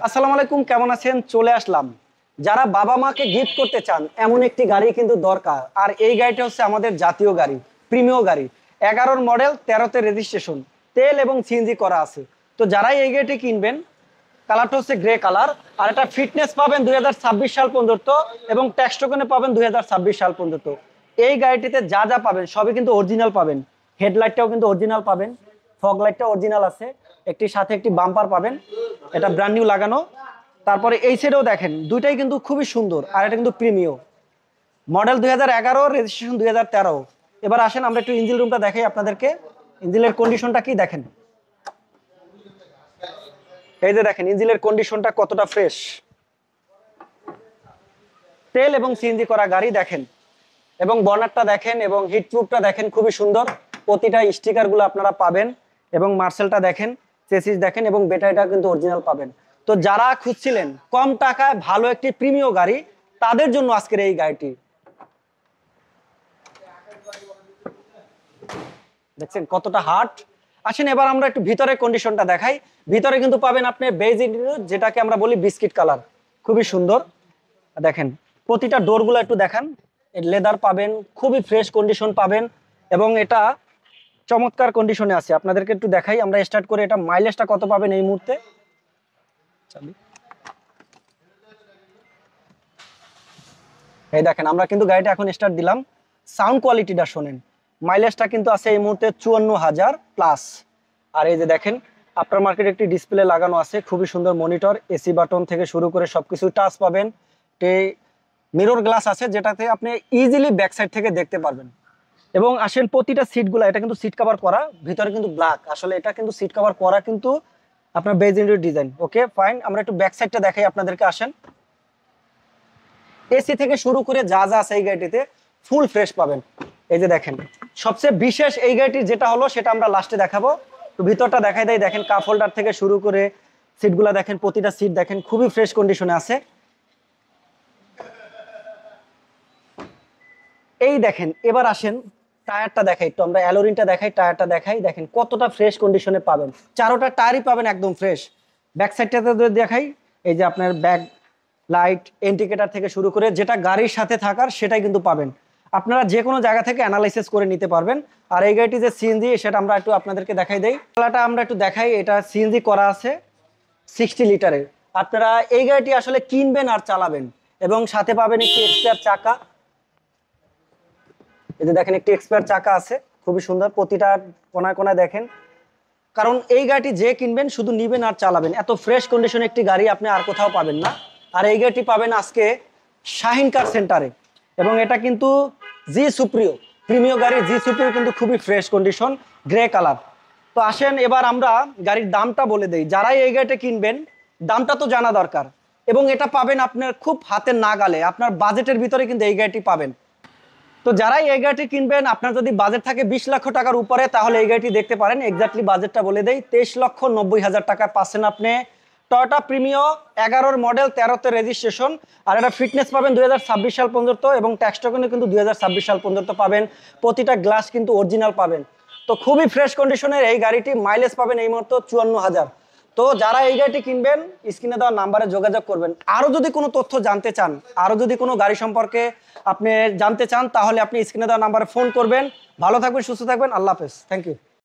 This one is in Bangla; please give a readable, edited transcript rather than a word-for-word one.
আসসালামু আলাইকুম, কেমন আছেন? চলে আসলাম। যারা বাবা মাকে গিফট করতে চান এমন একটি গাড়ি কিন্তু দরকার। আর এই গাড়িটা হচ্ছে আমাদের জাতীয় গাড়ি, প্রিমিয় গাড়ি। 11 মডেল, 13তে রেজিস্ট্রেশন, তেল এবং সিএনজি করা আছে। তো যারাই এই গাড়িটি কিনবেন, কালারটা হচ্ছে গ্রে কালার। আর এটা ফিটনেস পাবেন 2026 সাল পর্যন্ত এবং ট্যাক্স টোকেনে পাবেন 2026 সাল পর্যন্ত। এই গাড়িটিতে যা যা পাবেন সবই কিন্তু অরিজিনাল পাবেন। হেডলাইটটাও কিন্তু অরিজিনাল পাবেন, ফগ লাইটটা অরিজিনাল আছে, একটি সাথে একটি বাম্পার পাবেন, এটা ব্র্যান্ড নিউ লাগানো। তারপরে এই সাইডেও দেখেন, দুইটাই কিন্তু খুবই সুন্দর। আর এটা কিন্তু প্রিমিয় মডেল 2011, রেজিস্ট্রেশন 2013। এবার আসেন আমরা একটু ইঞ্জিন রুমটা দেখাই আপনাদেরকে। ইঞ্জিনের কন্ডিশনটা কি দেখেন, এই যে দেখেন ইঞ্জিনের কন্ডিশনটা কতটা ফ্রেশ। তেল এবং সিএনজি করা গাড়ি দেখেন, এবং বর্নারটা দেখেন এবং হিটপ্রুফটা দেখেন, খুবই সুন্দর। প্রতিটা স্টিকারগুলো আপনারা পাবেন এবং মার্সেলটা দেখেন, চেসিস দেখেন এবং ব্যাটারিটা কিন্তু অরিজিনাল পাবেন। তো যারা খুঁজছিলেন কম টাকায় ভালো একটি প্রিমিয় গাড়ি, তাদের জন্য আজকের এই গাড়িটি। দেখছেন কতটা হার্ড। আসেন এবার আমরা একটু ভিতরের কন্ডিশনটা দেখাই। ভিতরে কিন্তু পাবেন আপনি বেজ ইন্টেরিয়র, যেটাকে আমরা বলি বিস্কিট কালার, খুবই সুন্দর। দেখেন প্রতিটা ডোরগুলো একটু দেখান, লেদার পাবেন, খুবই ফ্রেশ কন্ডিশন পাবেন এবং এটা চমৎকার কন্ডিশনে আছে। আপনাদেরকে একটু দেখাই, আমরা স্টার্ট করে এটা মাইলেজটা কত পাবেন এই মুহূর্তে। এই দেখেন আমরা কিন্তু গাড়িটা এখন স্টার্ট দিলাম। সাউন্ড কোয়ালিটিটা শোনেন, মাইলেজটা কিন্তু আছে এই মুহূর্তে 54,000 প্লাস। আর এই যে দেখেন আফটার মার্কেট একটি ডিসপ্লে লাগানো আছে, খুবই সুন্দর মনিটর, এসি বাটন থেকে শুরু করে সবকিছু টাচ পাবেন। মিরর গ্লাস আছে যেটাতে আপনি ইজিলি ব্যাক সাইড থেকে দেখতে পারবেন। এবং আসেন প্রতিটা সিটগুলো, এটা কিন্তু সিট কভার করা, ভিতরে কিন্তু ব্ল্যাক, আসলে এটা কিন্তু সিট কভার করা কিন্তু আপনার beige interior design. Okay fine, আমরা একটু ব্যাক সাইডটা দেখাই আপনাদেরকে। আসেন, এসি থেকে শুরু করে যা যা আছে এই গাড়িটিতে ফুল ফ্রেশ পাবেন। এই যে দেখেন সবচেয়ে বিশেষ এই গাড়িটির যেটা হলো সেটা আমরা লাস্টে দেখাবো। তো ভিতরটা দেখাই দেয়, দেখেন কাপ হোল্ডার থেকে শুরু করে সিটগুলো দেখেন, প্রতিটা সিট দেখেন খুবই ফ্রেশ কন্ডিশনে আছে। এই দেখেন এবার আসেন টায়ারটা দেখাই একটু, আমরা অ্যালোরিনটা দেখাই, টায়ারটা দেখাই, দেখেন কতটা ফ্রেশ কন্ডিশনে পাবেন। চারোটা টায়ারই পাবেন একদম ফ্রেশ। ব্যাক সাইডটাতে দেখাই, এই যে আপনার ব্যাক লাইট, ইন্ডিকেটর থেকে শুরু করে যেটা গাড়ির সাথে থাকার সেটাই কিন্তু পাবেন। আপনারা যে কোনো জায়গা থেকে অ্যানালাইসিস করে নিতে পারবেন। আর এই গাড়িটি যে সিএনজি, সেটা আমরা একটু আপনাদেরকে দেখাই দেই। খেলাটা আমরা একটু দেখাই, এটা সিএনজি করা আছে 60 লিটারের। আপনারা এই গাড়িটি আসলে কিনবেন আর চালাবেন, এবং সাথে পাবেন একটি এক্সট্রা চাকা। এই যে দেখেন একটি এক্সপায়ার চাকা আছে, খুবই সুন্দর, প্রতিটা কোনায় কোনায় দেখেন। কারণ এই গাড়িটি যে কিনবেন শুধু নিবেন আর চালাবেন, এত ফ্রেশ কন্ডিশন একটি গাড়ি আপনি আর কোথাও পাবেন না। আর এই গাড়িটি পাবেন আজকে শাহিন কার সেন্টারে, এবং এটা কিন্তু জি সুপ্রিয় প্রিমিয় গাড়ি। জি সুপ্রিয় কিন্তু খুবই ফ্রেশ কন্ডিশন, গ্রে কালার। তো আসেন এবার আমরা গাড়ির দামটা বলে দেই। যারাই এই গাড়িটা কিনবেন দামটা তো জানা দরকার, এবং এটা পাবেন আপনার খুব হাতের নাগালে, আপনার বাজেটের ভিতরে কিন্তু এই গাড়িটি পাবেন। তো যারাই এই গাড়িটি কিনবেন, আপনার যদি বাজেট থাকে 20 লক্ষ টাকার উপরে, তাহলে এই গাড়িটি দেখতে পারেন। এক্স্যাক্টলি বাজেটটা বলে দেই, 23,90,000 টাকা পাচ্ছেন আপনি টয়োটা প্রিমিও 11 মডেল, 13তে রেজিস্ট্রেশন। আর এটা ফিটনেস পাবেন 2026 সাল পর্যন্ত, এবং ট্যাক্স টোকেনে কিন্তু 2026 সাল পর্যন্ত পাবেন। প্রতিটা গ্লাস কিন্তু অরিজিনাল পাবেন। তো খুবই ফ্রেশ কন্ডিশনের এই গাড়িটি, মাইলেজ পাবেন এই মুহূর্তে 54,000। তো যারা এই গাড়িটি কিনবেন স্ক্রিনে দেওয়া নাম্বারে যোগাযোগ করবেন। আরও যদি কোনো তথ্য জানতে চান, আরও যদি কোনো গাড়ি সম্পর্কে আপনি জানতে চান, তাহলে আপনি স্ক্রিনে দেওয়া নাম্বারে ফোন করবেন। ভালো থাকবেন, সুস্থ থাকবেন, আল্লাহ হাফেজ, থ্যাংক ইউ।